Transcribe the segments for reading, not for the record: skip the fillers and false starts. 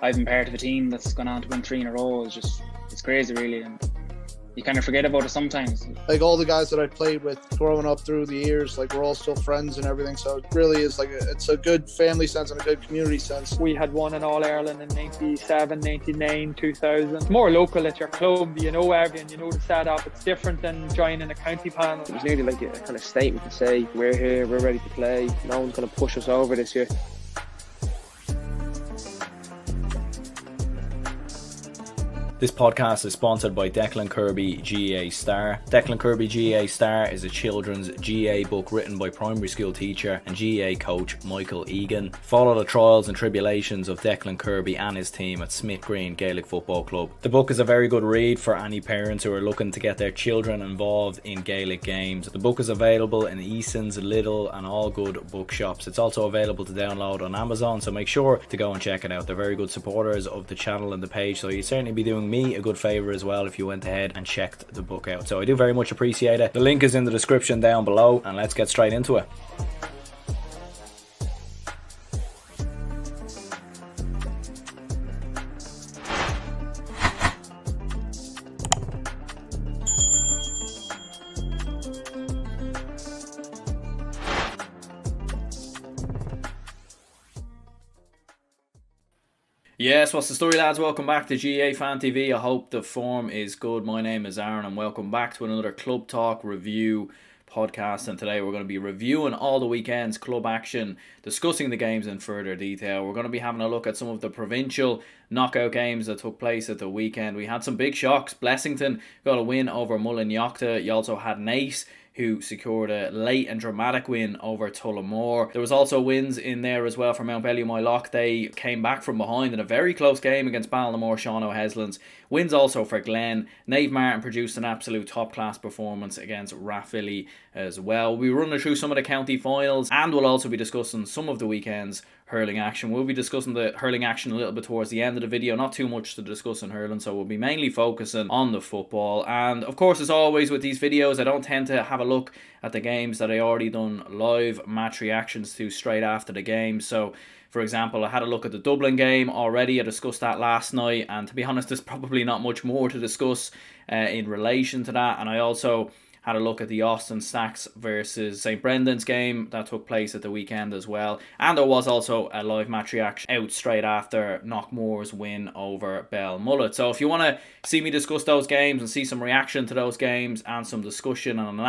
I've been part of a team that's gone on to win 3 in a row. It's crazy really, and you kind of forget about it sometimes. Like all the guys that I played with growing up through the years, like we're all still friends and everything. So it really is like it's a good family sense and a good community sense. We had won in All Ireland in 97, 99, 2000. It's more local at your club. You know everyone, you know the setup. It's different than joining a county panel. It was nearly like a kind of statement to say, we're here, we're ready to play. No one's going to push us over this year. This podcast is sponsored by Declan Kirby GAA Star. Declan Kirby GAA Star is a children's GAA book written by primary school teacher and GAA coach Michael Egan. Follow the trials and tribulations of Declan Kirby and his team at Smithgreen Gaelic Football Club. The book is a very good read for any parents who are looking to get their children involved in Gaelic games. The book is available in Easons, Lidl and all good bookshops. It's also available to download on Amazon, so make sure to go and check it out. They're very good supporters of the channel and the page, so you'd certainly be doing me a good favour as well if you went ahead and checked the book out. So I do very much appreciate it. The link is in the description down below, and let's get straight into it. Yes, what's the story, lads? Welcome back to GAA Fan TV. I hope the form is good. My name is Aaron and welcome back to another Club Talk review podcast, and today we're going to be reviewing all the weekend's club action, discussing the games in further detail. We're going to be having a look at some of the provincial knockout games that took place at the weekend. We had some big shocks. Blessington got a win over Mullinalaghta. You also had Naas, who secured a late and dramatic win over Tullamore. There was also wins in there as well for Mountbellew Moylough. They came back from behind in a very close game against Ballinamore Sean O'Heslins. Wins also for Glen. Naomh Mairtin produced an absolute top-class performance against Rathvilly as well. We'll be running through some of the county finals, and we'll also be discussing some of the weekend's hurling action. We'll be discussing the hurling action a little bit towards the end of the video. Not too much to discuss in hurling, so we'll be mainly focusing on the football. And of course, as always with these videos, I don't tend to have a look at the games that I already done live match reactions to straight after the game. So for example, I had a look at the Dublin game already. I discussed that last night, and to be honest, there's probably not much more to discuss in relation to that. And I also had a look at the Austin Stacks versus St Brendan's game that took place at the weekend as well. And there was also a live match reaction out straight after Knockmore's win over Ballinamore. So if you want to see me discuss those games and see some reaction to those games and some discussion and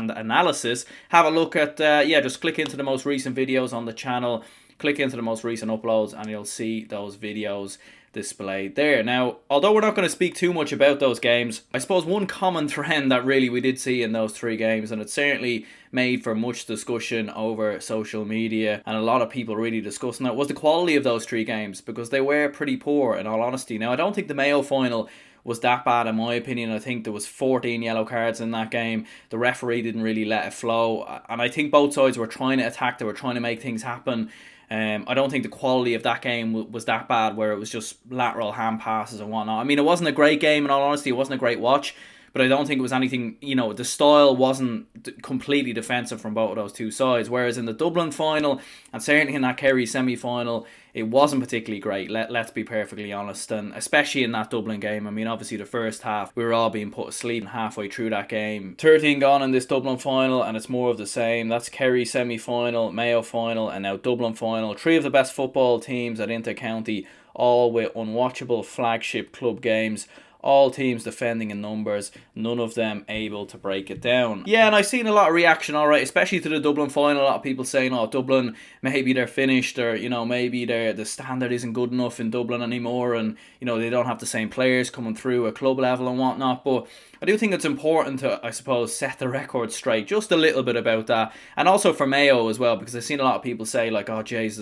analysis, have a look at, just click into the most recent videos on the channel. Click into the most recent uploads and you'll see those videos displayed there. Now, although we're not going to speak too much about those games, I suppose one common trend that really we did see in those 3 games, and it certainly made for much discussion over social media and a lot of people really discussing that, was the quality of those 3 games, because they were pretty poor in all honesty. Now, I don't think the Mayo final was that bad in my opinion. I think there was 14 yellow cards in that game. The referee didn't really let it flow, and I think both sides were trying to attack. They were trying to make things happen. I don't think the quality of that game was that bad, where it was just lateral hand passes and whatnot. I mean, it wasn't a great game in all honesty. It wasn't a great watch, but I don't think it was anything, the style wasn't completely defensive from both of those 2 sides. Whereas in the Dublin final, and certainly in that Kerry semi-final, it wasn't particularly great, let's be perfectly honest. And especially in that Dublin game, I mean, obviously the first half, we were all being put asleep halfway through that game. 13 gone in this Dublin final, and it's more of the same. That's Kerry semi-final, Mayo final, and now Dublin final. 3 of the best football teams at inter-county, all with unwatchable flagship club games. All teams defending in numbers, none of them able to break it down. Yeah, and I've seen a lot of reaction, alright, especially to the Dublin final. A lot of people saying, oh, Dublin, maybe they're finished, or, maybe the standard isn't good enough in Dublin anymore, and, they don't have the same players coming through at club level and whatnot. But I do think it's important to, I suppose, set the record straight just a little bit about that. And also for Mayo as well, because I've seen a lot of people say, like, oh, jeez,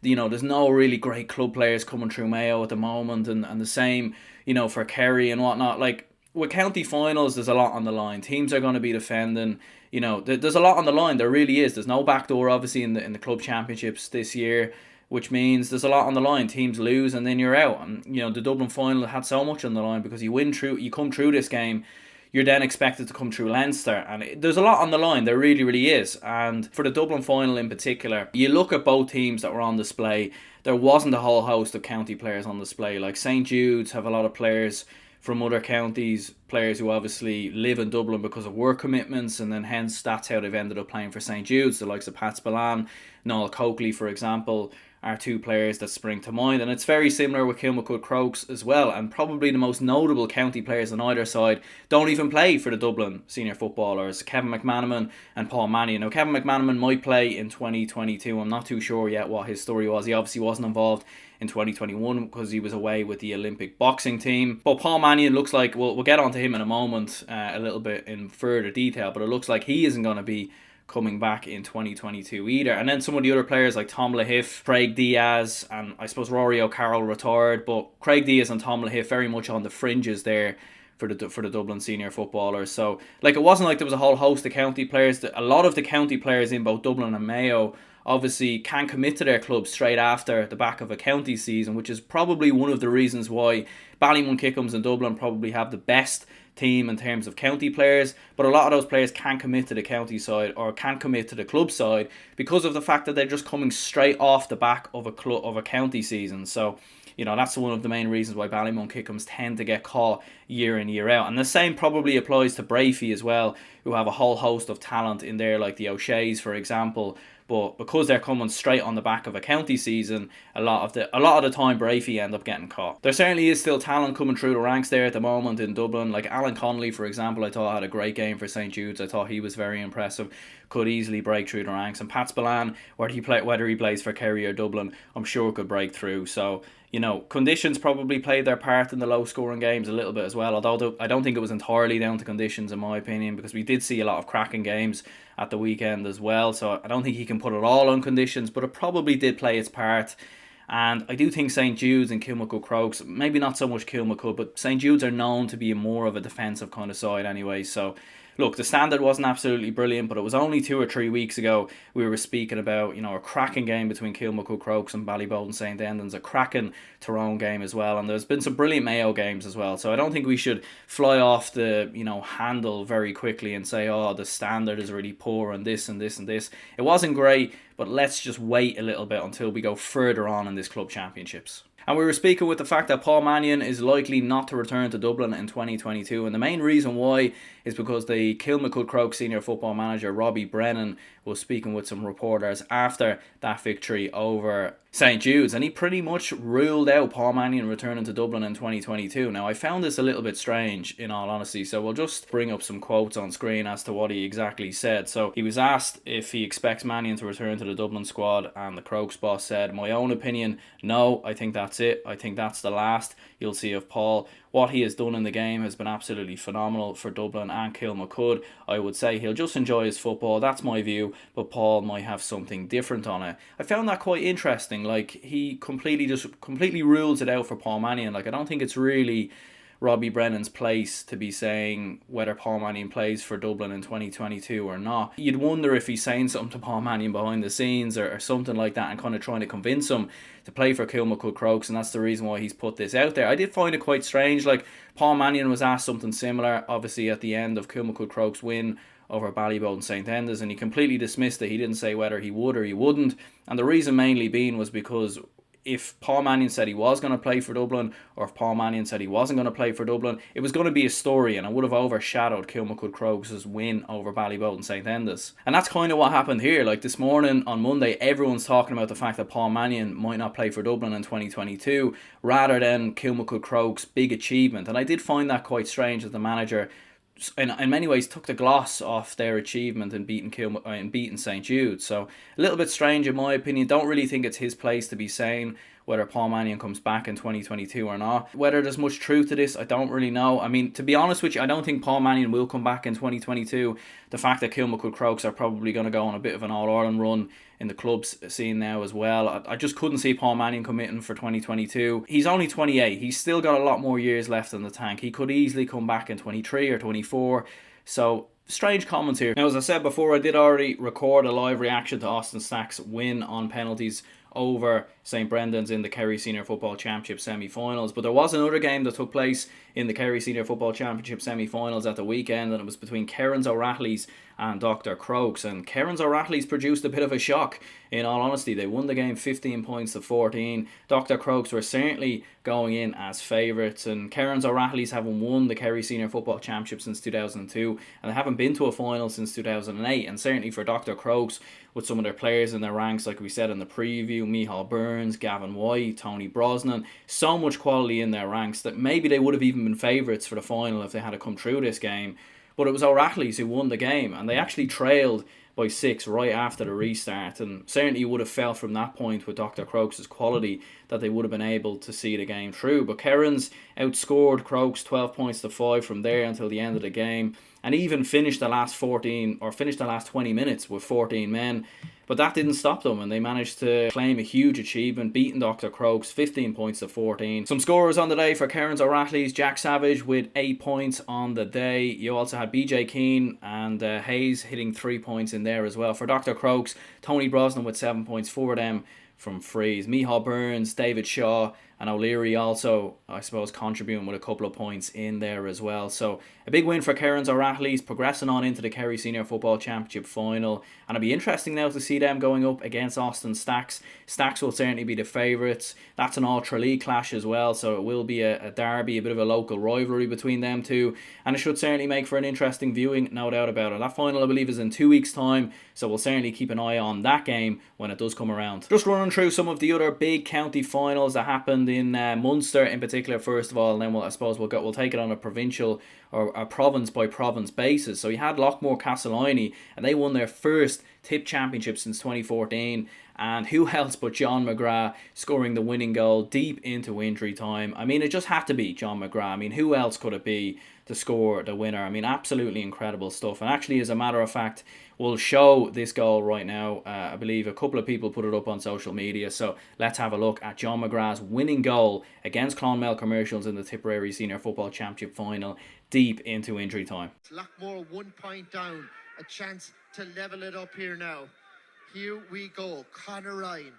there's no really great club players coming through Mayo at the moment, and the same, for Kerry and whatnot. Like, with county finals, there's a lot on the line. Teams are going to be defending. There's a lot on the line. There really is. There's no backdoor, obviously, in the club championships this year, which means there's a lot on the line. Teams lose and then you're out. And, the Dublin final had so much on the line, because you come through this game, you're then expected to come through Leinster, and there's a lot on the line. There really, really is. And for the Dublin final in particular, you look at both teams that were on display, there wasn't a whole host of county players on display. Like St Jude's have a lot of players from other counties, players who obviously live in Dublin because of work commitments, and then hence that's how they've ended up playing for St Jude's. The likes of Pat Spillane, Noel Coakley, for example, are two players that spring to mind. And it's very similar with Kilmacud Crokes as well, and probably the most notable county players on either side don't even play for the Dublin senior footballers, Kevin McManaman and Paul Mannion. Now Kevin McManaman might play in 2022, I'm not too sure yet what his story was. He obviously wasn't involved in 2021 because he was away with the Olympic boxing team. But Paul Mannion looks like, we'll get onto him in a moment a little bit in further detail, but it looks like he isn't going to be coming back in 2022 either. And then some of the other players like Tom Lahiff, Craig Diaz, and I suppose Rory O'Carroll retired, but Craig Diaz and Tom Lahiff very much on the fringes there for the Dublin senior footballers. So like, it wasn't like there was a whole host of county players. A lot of the county players in both Dublin and Mayo obviously can commit to their club straight after the back of a county season, which is probably one of the reasons why Ballymun Kickums and Dublin probably have the best team in terms of county players, but a lot of those players can't commit to the county side or can't commit to the club side because of the fact that they're just coming straight off the back of a county season. So you know, that's one of the main reasons why Ballymun Kickums tend to get caught year in, year out. And the same probably applies to Brafey as well, who have a whole host of talent in there, like the O'Sheas, for example. But because they're coming straight on the back of a county season, a lot of the time Brafey end up getting caught. There certainly is still talent coming through the ranks there at the moment in Dublin. Like Alan Connolly, for example, I thought had a great game for St Jude's. I thought he was very impressive, could easily break through the ranks. And Pat Spillane, whether he plays for Kerry or Dublin, I'm sure could break through. So, you know, conditions probably played their part in the low-scoring games a little bit as well, although I don't think it was entirely down to conditions, in my opinion, because we did see a lot of cracking games at the weekend as well, so I don't think he can put it all on conditions, but it probably did play its part. And I do think St Jude's and Kilmacud Crokes, maybe not so much Kilmacud, but St Jude's are known to be more of a defensive kind of side anyway, so look, the standard wasn't absolutely brilliant, but it was only 2 or 3 weeks ago we were speaking about, you know, a cracking game between Kilmacud Crokes and Ballyboden St Eunans, a cracking Tyrone game as well, and there's been some brilliant Mayo games as well. So I don't think we should fly off the, you know, handle very quickly and say, oh, the standard is really poor and this and this and this. It wasn't great, but let's just wait a little bit until we go further on in this club championships. And we were speaking with the fact that Paul Mannion is likely not to return to Dublin in 2022. And the main reason why is because the Kilmacud Crokes senior football manager, Robbie Brennan, was speaking with some reporters after that victory over St Jude's. And he pretty much ruled out Paul Mannion returning to Dublin in 2022. Now, I found this a little bit strange, in all honesty. So we'll just bring up some quotes on screen as to what he exactly said. So he was asked if he expects Mannion to return to the Dublin squad. And the Crokes boss said, my own opinion, no, I think that's it. I think that's the last you'll see of Paul. What he has done in the game has been absolutely phenomenal for Dublin and Kilmacud. I would say he'll just enjoy his football. That's my view, but Paul might have something different on it. I found that quite interesting. Like, he completely rules it out for Paul Mannion. Like, I don't think it's really Robbie Brennan's place to be saying whether Paul Mannion plays for Dublin in 2022 or not. You'd wonder if he's saying something to Paul Mannion behind the scenes or something like that and kind of trying to convince him to play for Kilmacud Crokes, and that's the reason why he's put this out there. I did find it quite strange. Like, Paul Mannion was asked something similar, obviously, at the end of Kilmacud Crokes' win over Ballyboden St Eunans, and he completely dismissed it. He didn't say whether he would or he wouldn't, and the reason mainly being was because if Paul Mannion said he was going to play for Dublin, or if Paul Mannion said he wasn't going to play for Dublin, it was going to be a story, and it would have overshadowed Kilmacud Crokes' win over Ballyboden St Eunans. And that's kind of what happened here. Like, this morning on Monday, everyone's talking about the fact that Paul Mannion might not play for Dublin in 2022, rather than Kilmacud Crokes' big achievement. And I did find that quite strange that the manager, in many ways, took the gloss off their achievement in beating St Jude's. So a little bit strange in my opinion. Don't really think it's his place to be saying whether Paul Mannion comes back in 2022 or not. Whether there's much truth to this, I don't really know. I mean, to be honest with you, I don't think Paul Mannion will come back in 2022. The fact that Kilmacud Crokes are probably going to go on a bit of an All-Ireland run in the club's scene now as well. I just couldn't see Paul Mannion committing for 2022. He's only 28. He's still got a lot more years left in the tank. He could easily come back in 23 or 24. So, strange comments here. Now, as I said before, I did already record a live reaction to Austin Stack's win on penalties over St Brendan's in the Kerry Senior Football Championship semi-finals. But there was another game that took place in the Kerry Senior Football Championship semi-finals at the weekend, and it was between Kerrins O Rahilys and Dr. Crokes. And Kerrins O Rahilys produced a bit of a shock, in all honesty. They won the game 15 points to 14. Dr. Crokes were certainly going in as favourites, and Kerrins O Rahilys haven't won the Kerry Senior Football Championship since 2002, and they haven't been to a final since 2008. And certainly for Dr. Crokes, with some of their players in their ranks, like we said in the preview, Micheál Burns, Gavin White, Tony Brosnan, so much quality in their ranks that maybe they would have even been favourites for the final if they had to come through this game. But it was O Rahilys who won the game, and they actually trailed by 6 right after the restart, and certainly you would have felt from that point with Dr. Crokes' quality that they would have been able to see the game through. But Kerrins outscored Crokes 12 points to 5 from there until the end of the game, and even finished the last 20 minutes with 14 men. But that didn't stop them, and they managed to claim a huge achievement, beating Dr. Crokes 15 points to 14. Some scorers on the day for Kerrins O Rahilys: Jack Savage with 8 points on the day. You also had BJ Keane and Hayes hitting 3 points in there as well. For Dr. Crokes, Tony Brosnan with 7 points for them from frees. Micheál Burns, David Shaw and O'Leary also, I suppose, contributing with a couple of points in there as well. So a big win for Kerrins O Rahilys, progressing on into the Kerry Senior Football Championship final. And it'll be interesting now to see them going up against Austin Stacks. Stacks will certainly be the favourites. That's an all-Tralee clash as well, so it will be a derby, a bit of a local rivalry between them two. And it should certainly make for an interesting viewing, no doubt about it. That final, I believe, is in 2 weeks' time, so we'll certainly keep an eye on that game when it does come around. Just running through some of the other big county finals that happened in Munster in particular first of all, and then we'll take it on a provincial or a province by province basis. So you had Knockmore Castleiney, and they won their first tip championship since 2014, and who else but John McGrath scoring the winning goal deep into injury time. I mean, it just had to be John McGrath. I mean, who else could it be to score the winner? I mean, absolutely incredible stuff. And actually, as a matter of fact, we'll show this goal right now. I believe a couple of people put it up on social media, so let's have a look at John McGrath's winning goal against Clonmel Commercials in the Tipperary Senior Football Championship final deep into injury time. Knockmore 1 point down, a chance to level it up here now. Here we go. Conor Ryan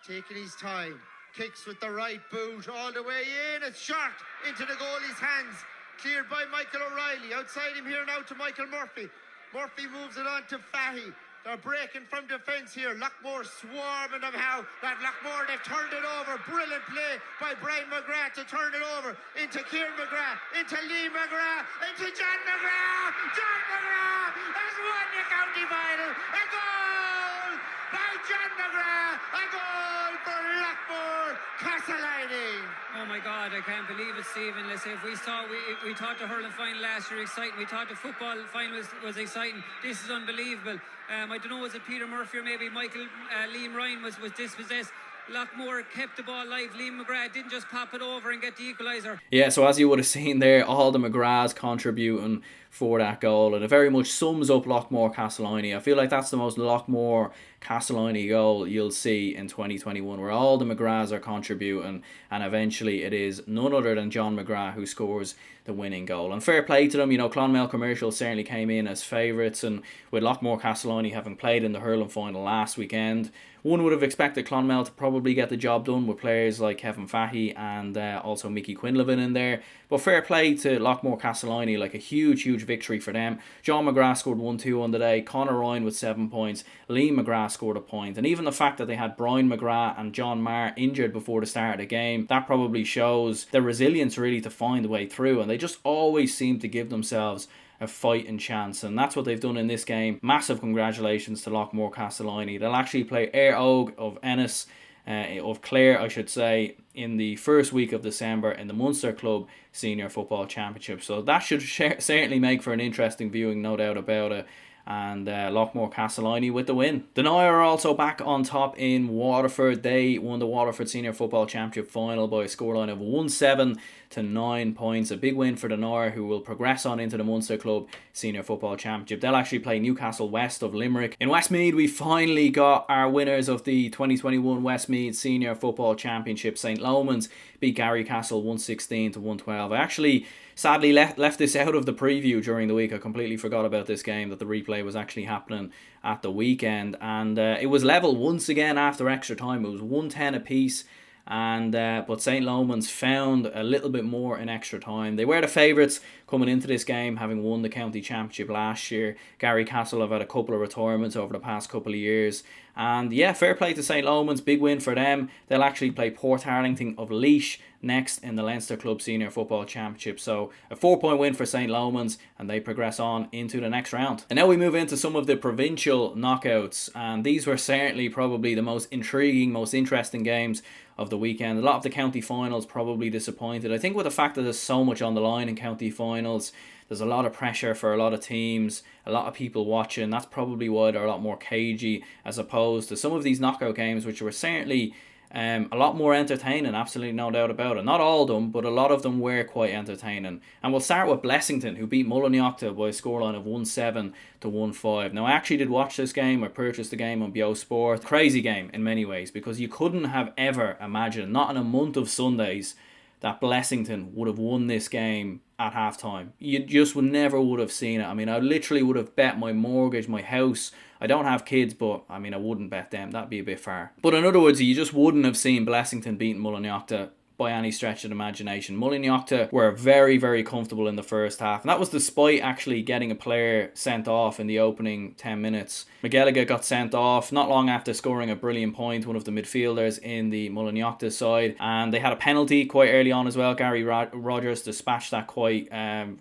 taking his time, kicks with the right boot all the way in. It's shot into the goalie's hands, cleared by Michael O'Reilly. Outside him here now to Michael Murphy. Murphy moves it on to Fahy. They're breaking from defence here. Knockmore swarming them how. That Knockmore, they've turned it over. Brilliant play by Brian McGrath to turn it over into Kieran McGrath, into Lee McGrath, into John McGrath. John McGrath has won the county final. A goal by John McGrath. A goal for Knockmore Castleiney. Oh my God, I can't believe it, Stephen. Listen, if we thought the hurling final last year exciting, we thought the football final was exciting. This is unbelievable. I don't know, was it Peter Murphy or maybe Michael Liam Ryan was dispossessed. Knockmore kept the ball live. Liam McGrath didn't just pop it over and get the equaliser. Yeah, so as you would have seen there, all the McGraths contributing for that goal, and it very much sums up Knockmore Castleiney. I feel like that's the most Knockmore Castleiney goal you'll see in 2021, where all the McGraths are contributing, and eventually it is none other than John McGrath who scores the winning goal. And fair play to them, you know, Clonmel Commercial certainly came in as favourites, and with Knockmore Castleiney having played in the hurling final last weekend, one would have expected Clonmel to probably get the job done with players like Kevin Fahy and also Mickey Quinlivan in there. But fair play to Knockmore Castleiney, like a huge victory for them. John McGrath scored 1-2 on the day, Conor Ryan with 7 points, Lee McGrath scored a point, and even the fact that they had Brian McGrath and John Marr injured before the start of the game, that probably shows their resilience really to find a way through, and they just always seem to give themselves a fighting chance, and that's what they've done in this game. Massive congratulations to Knockmore Castleiney. They'll actually play Air Og of Ennis, of Clare I should say, in the first week of December in the Munster Club Senior Football Championship, so that should certainly make for an interesting viewing, no doubt about it. And Knockmore Castleiney with the win. The Naomh are also back on top in Waterford. They won the Waterford Senior Football Championship final by a scoreline of 1-7 to 9 points. A big win for the Naomh, who will progress on into the Munster Club Senior Football Championship. They'll actually play Newcastle West of Limerick. In Westmead, we finally got our winners of the 2021 Westmead Senior Football Championship. St Eunans beat Garrycastle 116 to 112. I actually sadly left this out of the preview during the week. I completely forgot about this game, that the replay was actually happening at the weekend. And it was level once again after extra time. It was 1-10 apiece. And but St Eunans found a little bit more in extra time. They were the favourites coming into this game, having won the county championship last year. Gary Castle have had a couple of retirements over the past couple of years, and yeah, fair play to St Eunans, big win for them. They'll actually play Portarlington of Laois next in the Leinster Club Senior Football Championship. So a 4-point win for St Eunans, and they progress on into the next round. And now we move into some of the provincial knockouts, and these were certainly probably the most intriguing, most interesting games of the weekend. A lot of the county finals probably disappointed. I think with the fact that there's so much on the line in county finals, there's a lot of pressure for a lot of teams, a lot of people watching. That's probably why they're a lot more cagey, as opposed to some of these knockout games, which were certainly a lot more entertaining, absolutely no doubt about it. Not all of them, but a lot of them were quite entertaining. And we'll start with Blessington, who beat Mullinalaghta by a scoreline of 1-7 to 1-5. Now, I actually did watch this game. I purchased the game on Bio Sport. Crazy game in many ways, because you couldn't have ever imagined, not in a month of Sundays, that Blessington would have won this game at halftime. You just never would have seen it. I mean, I literally would have bet my mortgage, my house. I don't have kids, but I mean, I wouldn't bet them. That'd be a bit far. But in other words, you just wouldn't have seen Blessington beating Mullinalaghta by any stretch of the imagination. Mullinalaghta were very, very comfortable in the first half, and that was despite actually getting a player sent off in the opening 10 minutes. McGilligan got sent off not long after scoring a brilliant point, one of the midfielders in the Mullinalaghta side, and they had a penalty quite early on as well. Gary Rogers dispatched that quite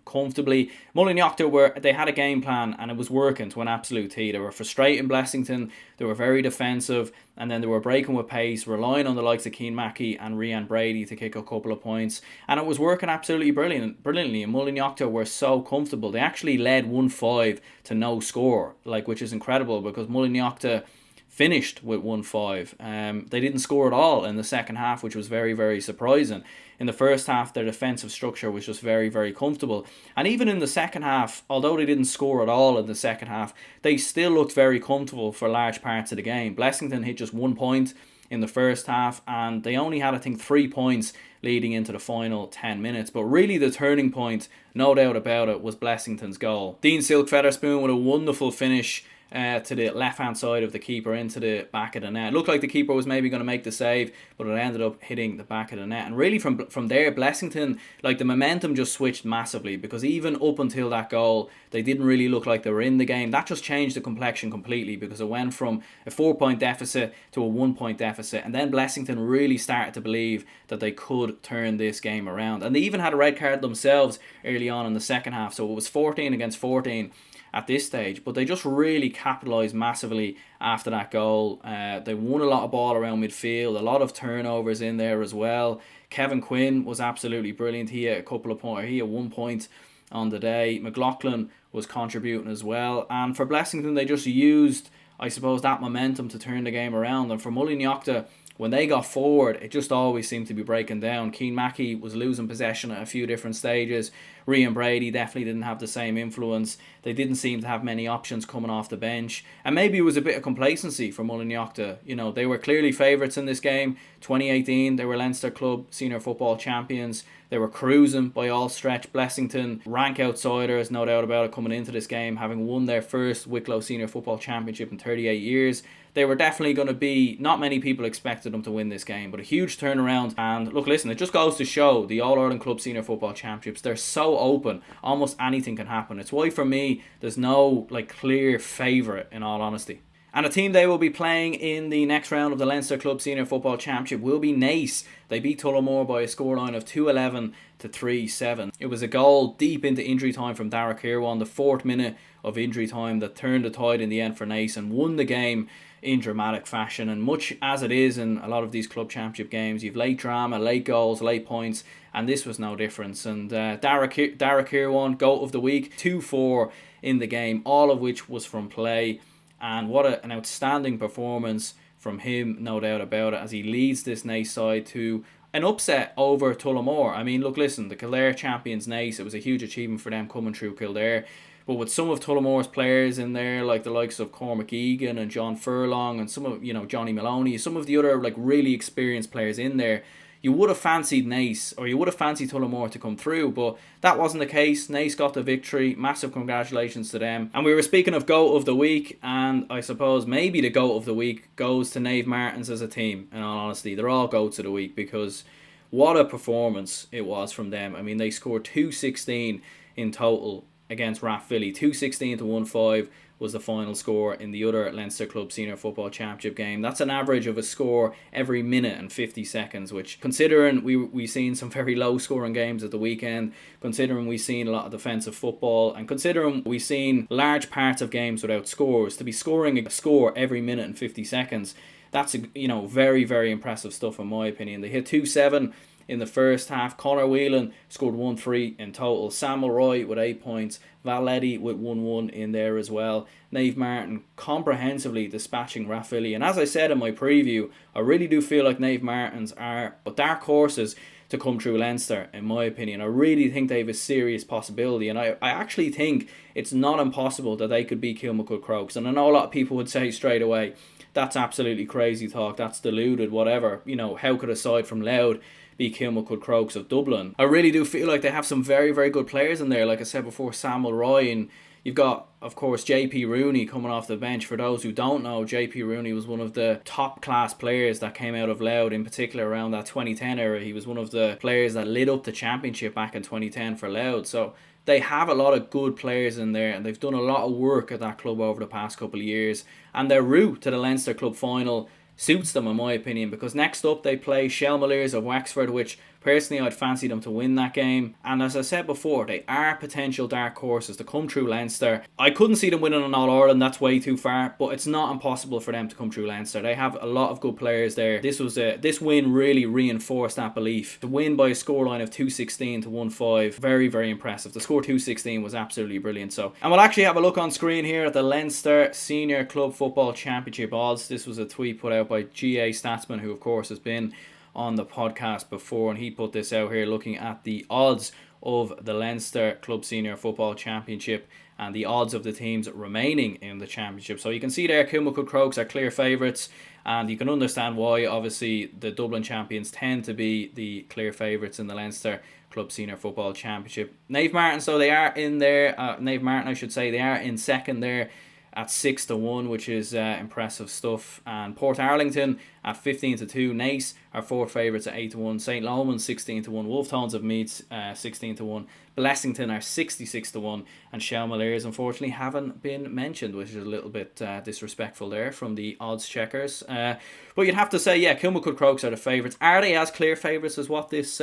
comfortably. Mullinalaghta they had a game plan, and it was working to an absolute T. They were frustrating Blessington, they were very defensive, and then they were breaking with pace, relying on the likes of Kilmacud and Rian Brady to kick a couple of points, and it was working absolutely brilliantly. And Mullinalaghta were so comfortable. They actually led 1-5 to no score, which is incredible, because Mullinalaghta finished with 1-5. They didn't score at all in the second half, which was very, very surprising. In the first half, their defensive structure was just very, very comfortable. And even in the second half, although they didn't score at all in the second half, they still looked very comfortable for large parts of the game. Blessington hit just 1 point in the first half, and they only had, I think, 3 points leading into the final 10 minutes. But really the turning point, no doubt about it, was Blessington's goal. Dean Silk Featherspoon with a wonderful finish to the left-hand side of the keeper into the back of the net. It looked like the keeper was maybe going to make the save, but it ended up hitting the back of the net. And really from there, Blessington, the momentum just switched massively, because even up until that goal, they didn't really look like they were in the game. That just changed the complexion completely, because it went from a 4-point deficit to a 1-point deficit. And then Blessington really started to believe that they could turn this game around. And they even had a red card themselves early on in the second half, so it was 14 against 14 at this stage, but they just really capitalised massively after that goal. They won a lot of ball around midfield, a lot of turnovers in there as well. Kevin Quinn was absolutely brilliant. He had a couple of points. He had 1 point on the day. McLaughlin was contributing as well. And for Blessington, they just used, I suppose, that momentum to turn the game around. And for Mullinalaghta, when they got forward, it just always seemed to be breaking down. Kilmacud was losing possession at a few different stages. Rian Brady definitely didn't have the same influence. They didn't seem to have many options coming off the bench. And maybe it was a bit of complacency from Mullinalaghta. You know, they were clearly favourites in this game. 2018, they were Leinster Club Senior Football Champions. They were cruising by all stretch. Blessington, rank outsiders, no doubt about it, coming into this game, having won their first Wicklow Senior Football Championship in 38 years. They were definitely going to be, not many people expected them to win this game, but a huge turnaround. And look, listen, it just goes to show the All-Ireland Club Senior Football Championships, they're so open, almost anything can happen. It's why for me, there's no clear favourite, in all honesty. And a team they will be playing in the next round of the Leinster Club Senior Football Championship will be Naas. They beat Tullamore by a scoreline of 2-11 to 3-7. It was a goal deep into injury time from Dara Kirwan, the 4th minute of injury time, that turned the tide in the end for Naas and won the game in dramatic fashion. And much as it is in a lot of these club championship games, you've late drama, late goals, late points, and this was no difference. And Dara Kirwan, goal of the week, 2-4 in the game, all of which was from play. And what an outstanding performance from him, no doubt about it, as he leads this Naas side to an upset over Tullamore. I mean, look, listen, the Kildare champions Naas, it was a huge achievement for them coming through Kildare. But with some of Tullamore's players in there, like the likes of Cormac Egan and John Furlong and some of, Johnny Maloney, some of the other really experienced players in there, you would have fancied Naas, or you would have fancied Tullamore to come through, but that wasn't the case. Naas got the victory. Massive congratulations to them. And we were speaking of GOAT of the week, and I suppose maybe the GOAT of the week goes to Naomh Mairtin as a team. In all honesty, they're all GOATs of the week, because what a performance it was from them. I mean, they scored 216 in total against Rathvilly. 216 to 1-5 was the final score in the other Leinster Club Senior Football Championship game. That's an average of a score every minute and 50 seconds, which, considering we've seen some very low scoring games at the weekend, considering we've seen a lot of defensive football, and considering we've seen large parts of games without scores, to be scoring a score every minute and 50 seconds, that's, very, very impressive stuff in my opinion. They hit 2-7 in the first half. Conor Whelan scored 1-3 in total. Sam Roy with 8 points. Valetti with 1-1 in there as well. Naomh Mairtin comprehensively dispatching Rathvilly. And as I said in my preview, I really do feel like Naomh Mairtins are dark horses to come through Leinster, in my opinion. I really think they have a serious possibility, and I actually think it's not impossible that they could beat Kilmacud Crokes. And I know a lot of people would say straight away, that's absolutely crazy talk, that's deluded, whatever. How could a side from Louth beat Kilmacud Crokes of Dublin? I really do feel like they have some very, very good players in there. Like I said before, Samuel Roy, and you've got, of course, JP Rooney coming off the bench. For those who don't know, JP Rooney was one of the top class players that came out of Louth, in particular around that 2010 era. He was one of the players that lit up the championship back in 2010 for Louth. So they have a lot of good players in there, and they've done a lot of work at that club over the past couple of years. And their route to the Leinster Club final suits them, in my opinion, because next up they play Shelmaliers of Wexford, which personally I'd fancy them to win that game. And as I said before, they are potential dark horses to come through Leinster. I couldn't see them winning an All-Ireland, that's way too far, but it's not impossible for them to come through Leinster. They have a lot of good players there. This win really reinforced that belief. To win by a scoreline of 216 to 1-5, very, very impressive. The score 216 was absolutely brilliant. And we'll actually have a look on screen here at the Leinster Senior Club Football Championship odds. This was a tweet put out by GAA Statsman, who of course has been on the podcast before, and he put this out here looking at the odds of the Leinster Club Senior Football Championship and the odds of the teams remaining in the championship. So you can see there Kilmacud Crokes are clear favourites, and you can understand why. Obviously the Dublin champions tend to be the clear favourites in the Leinster Club Senior Football Championship. Naomh Mairtin, so they are in there, Naomh Mairtin I should say, they are in second there at 6-1, which is impressive stuff. And Port Arlington at 15-2. Naas are fourth favourites at 8-1. St Eunans 16-1. Wolftones of Meath 16-1. Blessington are 66-1. And Shelmaliers unfortunately haven't been mentioned, which is a little bit disrespectful there from the odds checkers. But you'd have to say, yeah, Kilmacud Crokes are the favourites. Are they as clear favourites as what this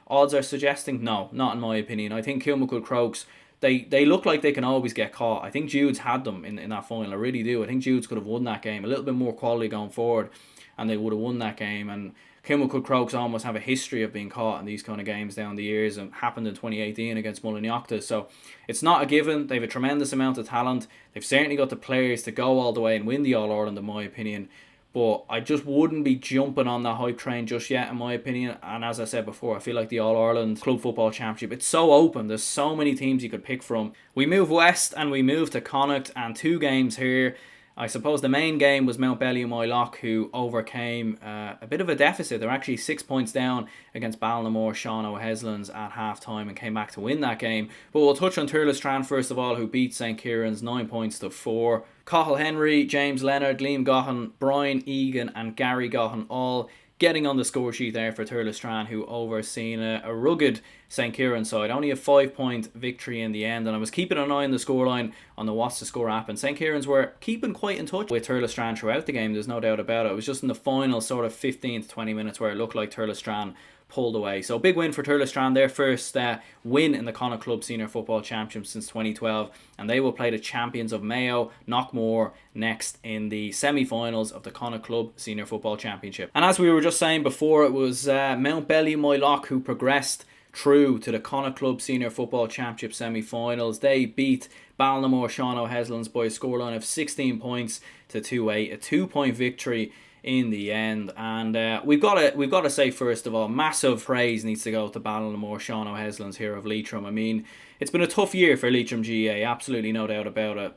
odds are suggesting? No, not in my opinion. I think Kilmacud Crokes, They look like they can always get caught. I think Jude's had them in that final. I really do. I think Jude's could have won that game. A little bit more quality going forward, and they would have won that game. And Kilmacud Crokes almost have a history of being caught in these kind of games down the years, and happened in 2018 against Mullinalaghta. So it's not a given. They have a tremendous amount of talent. They've certainly got the players to go all the way and win the All-Ireland, in my opinion. But I just wouldn't be jumping on that hype train just yet, in my opinion. And as I said before, I feel like the All-Ireland Club Football Championship, it's so open. There's so many teams you could pick from. We move west and we move to Connacht, and two games here. I suppose the main game was Mountbellew Moylough, who overcame a bit of a deficit. They're actually 6 points down against Ballinamore Sean O'Heslins at half-time and came back to win that game. But we'll touch on Tourlestrane first of all, who beat St Eunans 9 points to 4. Cathal Henry, James Leonard, Liam Gaughan, Brian Egan and Gary Gaughan all getting on the score sheet there for Tourlestrane, who overseen a rugged St Eunans side. Only a 5-point victory in the end, and I was keeping an eye on the scoreline on the What's the Score app, and St Eunans were keeping quite in touch with Tourlestrane throughout the game, there's no doubt about it. It was just in the final sort of 15 to 20 minutes where it looked like Tourlestrane pulled away. So big win for Tourlestrane, their first win in the Connacht Club Senior Football Championship since 2012, and they will play the champions of Mayo, Knockmore, next in the semi-finals of the Connacht Club Senior Football Championship. And as we were just saying before, it was Mountbellew Moylough who progressed through to the Connacht Club Senior Football Championship semi-finals. They beat Ballinamore Sean O'Heslins by a scoreline of 16 points to 2-8, a 2-point victory in the end. And we've got to say first of all, massive praise needs to go to Ballinamore Sean O'Heslins here of Leitrim. I mean, it's been a tough year for Leitrim GAA, absolutely no doubt about it.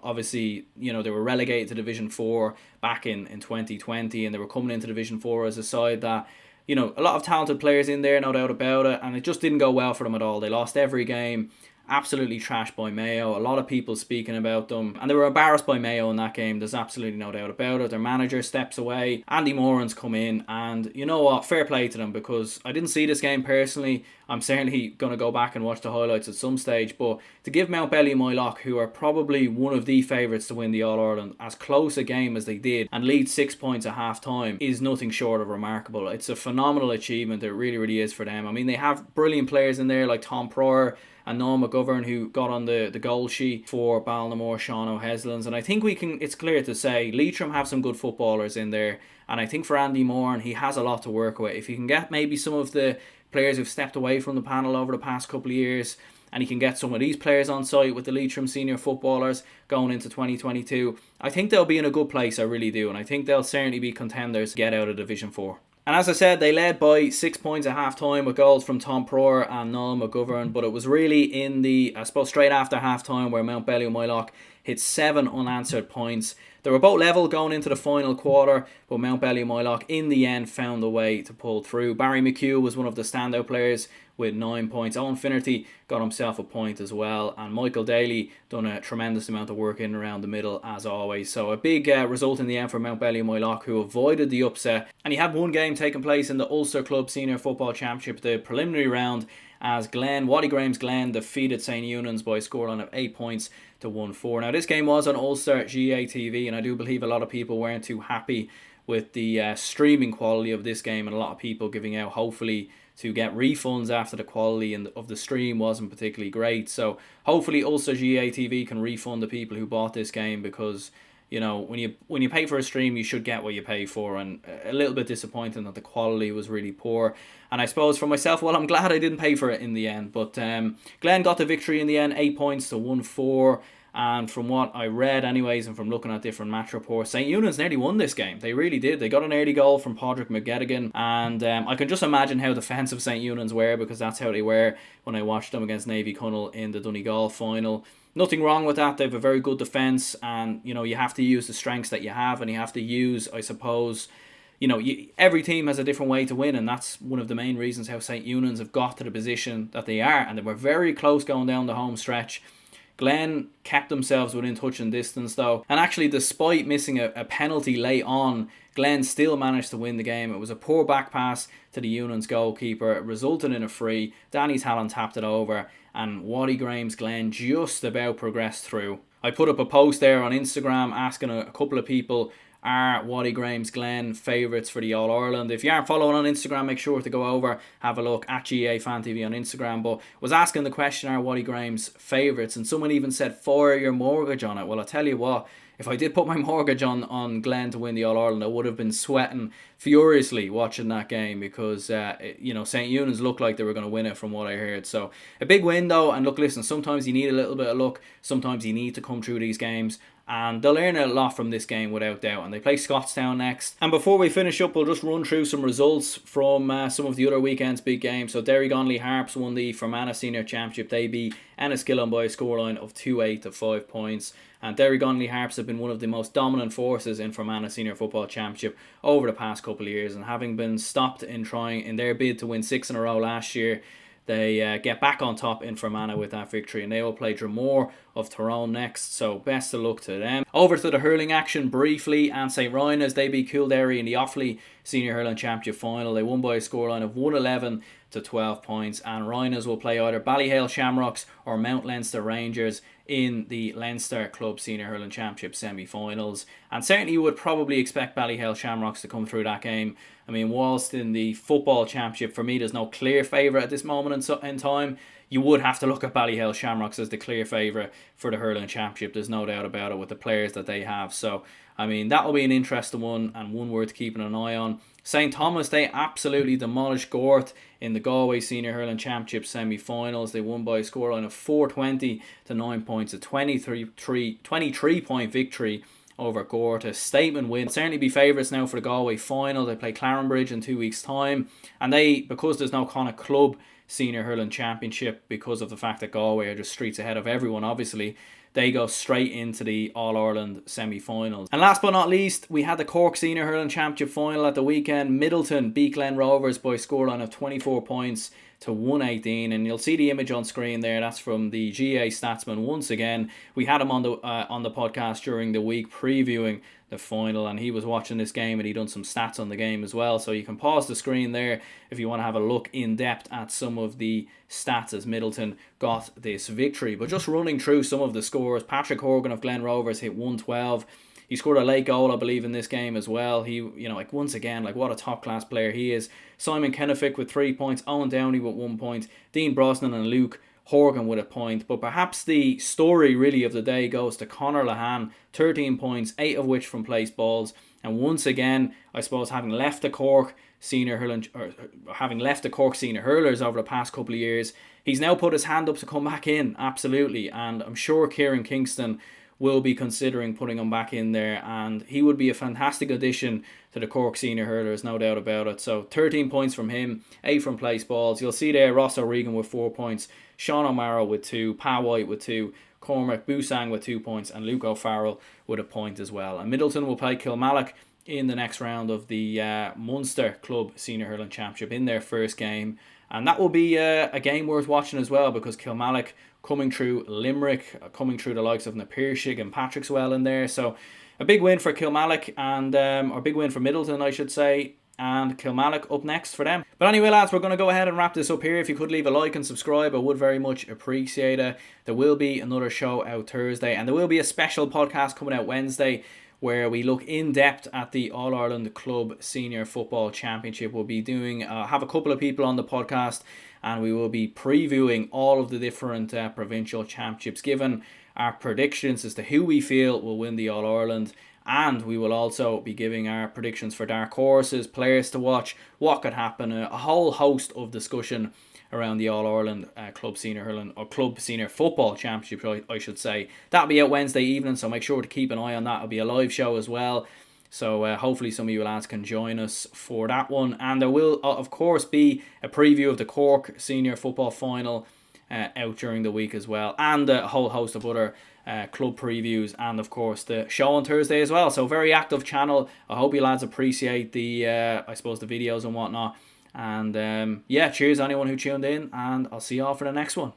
Obviously, you know, they were relegated to Division 4 back in 2020, and they were coming into Division 4 as a side that you know, a lot of talented players in there, no doubt about it, and it just didn't go well for them at all. They lost every game, absolutely trashed by Mayo. A lot of people speaking about them, and they were embarrassed by Mayo in that game. There's absolutely no doubt about it. Their manager steps away, Andy Moran's come in, and you know what, fair play to them, because I didn't see this game personally. I'm certainly going to go back and watch the highlights at some stage, but to give Mountbellew Moylough, who are probably one of the favourites to win the All-Ireland, as close a game as they did and lead 6 points at half time is nothing short of remarkable. It's a phenomenal achievement. It really, really is for them. I mean, they have brilliant players in there like Tom Pryor and Naomh Mairtin, who got on the goal sheet for Ballinamore Sean O'Heslins, and I think it's clear to say Leitrim have some good footballers in there, and I think for Andy Moran, he has a lot to work with. If he can get maybe some of the players who've stepped away from the panel over the past couple of years, and he can get some of these players on site with the Leitrim senior footballers going into 2022, I think they'll be in a good place, I really do, and I think they'll certainly be contenders to get out of Division 4. And as I said, they led by 6 points at half time with goals from Tom Pryor and Naomh Mairtin, but it was really in the, I suppose, straight after half time where Mountbellew Moylough hit 7 unanswered points. They were both level going into the final quarter, but Mountbellew Moylough in the end found a way to pull through. Barry McHugh was one of the standout players with 9 points. Owen Finnerty got himself a point as well, and Michael Daly done a tremendous amount of work in and around the middle as always. So a big result in the end for Mountbellew Moylough, who avoided the upset. And he had one game taking place in the Ulster Club Senior Football Championship, the preliminary round, as Waddy Graham's Glen defeated St Eunans by a scoreline of 8 points to 1-4. Now this game was on Ulster GAA TV, and I do believe a lot of people weren't too happy with the streaming quality of this game, and a lot of people giving out hopefully to get refunds after the quality of the stream wasn't particularly great. So hopefully Ulster GAA TV can refund the people who bought this game, because you know, when you pay for a stream, you should get what you pay for, and a little bit disappointing that the quality was really poor. And I suppose for myself, well, I'm glad I didn't pay for it in the end. But Glen got the victory in the end, 8 points to 1-4. And from what I read anyways, and from looking at different match reports, St Eunans nearly won this game. They really did. They got an early goal from Padraig McGettigan, and I can just imagine how defensive St Eunans were, because that's how they were when I watched them against Navy Cunnell in the Donegal final. Nothing wrong with that. They have a very good defence, and you know, you have to use the strengths that you have, and you have to use, I suppose, you know, every team has a different way to win, and that's one of the main reasons how St Eunans have got to the position that they are, and they were very close going down the home stretch. Glen kept themselves within touching distance though, and actually despite missing a penalty late on, Glen still managed to win the game. It was a poor back pass to the Eunans goalkeeper. It resulted in a free. Danny Talon tapped it over, and Waddy Graham's Glen just about progressed through. I put up a post there on Instagram asking a couple of people, are Waddy Graham's Glen favourites for the All-Ireland? If you aren't following on Instagram, make sure to go over, have a look at GAA Fan TV on Instagram. But was asking the question, are Waddy Graham's favourites? And someone even said, fire your mortgage on it. Well, I'll tell you what, if I did put my mortgage on Glen to win the All-Ireland, I would have been sweating furiously watching that game, because you know, St Eunans looked like they were going to win it from what I heard. So a big win though, and look, listen, sometimes you need a little bit of luck, sometimes you need to come through these games, and they'll learn a lot from this game without doubt. And they play Scottstown next. And before we finish up, we'll just run through some results from some of the other weekend's big games. So Derry Harps won the Fermanagh Senior Championship. They beat Enniskillen by a scoreline of 2-8 to 5 points. And Derry Harps have been one of the most dominant forces in Fermanagh Senior Football Championship over the past couple of years. And having been stopped in their bid to win 6 in a row last year, they get back on top in Fermanagh with that victory, and they will play Dromore of Tyrone next, so best of luck to them. Over to the hurling action briefly, and St Ryan as they beat Kildare in the Offaly Senior Hurling Championship final. They won by a scoreline of 111 to 12 points, and Rhinos will play either Ballyhale Shamrocks or Mount Leinster Rangers in the Leinster Club Senior Hurling Championship semi-finals. And certainly you would probably expect Ballyhale Shamrocks to come through that game. I mean, whilst in the football championship, for me, there's no clear favourite at this moment in time, you would have to look at Ballyhale Shamrocks as the clear favourite for the hurling championship. There's no doubt about it with the players that they have. So, I mean, that'll be an interesting one, and one worth keeping an eye on. St Thomas, they absolutely demolished Gort in the Galway Senior Hurling Championship semi-finals. They won by a scoreline of 420 to 9 points, a 23-point victory over Gort. A statement win. They'll certainly be favourites now for the Galway final. They play Clarenbridge in 2 weeks' time, and because there's no Connacht Club Senior Hurling Championship, because of the fact that Galway are just streets ahead of everyone, obviously, they go straight into the All-Ireland semi-finals. And last but not least, we had the Cork Senior Hurling Championship final at the weekend. Middleton beat Glen Rovers by a scoreline of 24 points to 118, and you'll see the image on screen there. That's from the GAA Statsman once again. We had him on the podcast during the week previewing the final, and he was watching this game and he done some stats on the game as well, so you can pause the screen there if you want to have a look in depth at some of the stats as Middleton got this victory. But just running through some of the scores, Patrick Horgan of Glen Rovers hit 112. He scored a late goal, I believe, in this game as well. He, once again, what a top-class player he is. Simon Kennefick with 3 points, Owen Downey with 1 point, Dean Brosnan and Luke Horgan with a point. But perhaps the story really of the day goes to Conor Lahan, 13 points, 8 of which from place balls. And once again, I suppose, having left the Cork Senior Hurlers over the past couple of years, he's now put his hand up to come back in, absolutely. And I'm sure Kieran Kingston will be considering putting him back in there, and he would be a fantastic addition to the Cork Senior Hurlers, no doubt about it. So 13 points from him, 8 from place balls. You'll see there Ross O'Regan with 4 points, Sean O'Mara with 2, Pa White with 2, Cormac Busang with 2 points, and Luke O'Farrell with a point as well. And Middleton will play Kilmallock in the next round of the Munster Club Senior Hurling Championship in their first game, and that will be a game worth watching as well, because Kilmallock coming through Limerick, coming through the likes of Napirshig and Patrickswell in there. So a big win for Kilmallock, and or big win for Middleton, I should say, and Kilmallock up next for them. But anyway, lads, we're going to go ahead and wrap this up here. If you could leave a like and subscribe, I would very much appreciate it. There will be another show out Thursday, and there will be a special podcast coming out Wednesday where we look in depth at the All-Ireland Club Senior Football Championship. We'll be doing, have a couple of people on the podcast, and we will be previewing all of the different provincial championships, given our predictions as to who we feel will win the All-Ireland. And we will also be giving our predictions for dark horses, players to watch, what could happen, a whole host of discussion around the All-Ireland Club Senior Hurling, or Club Senior Football Championship, I should say. That'll be out Wednesday evening, so make sure to keep an eye on that. It'll be a live show as well. So hopefully some of you lads can join us for that one. And there will, of course, be a preview of the Cork Senior Football Final out during the week as well. And a whole host of other club previews, and of course the show on Thursday as well. So very active channel. I hope you lads appreciate the I suppose the videos and whatnot. And yeah, cheers anyone who tuned in, and I'll see you all for the next one.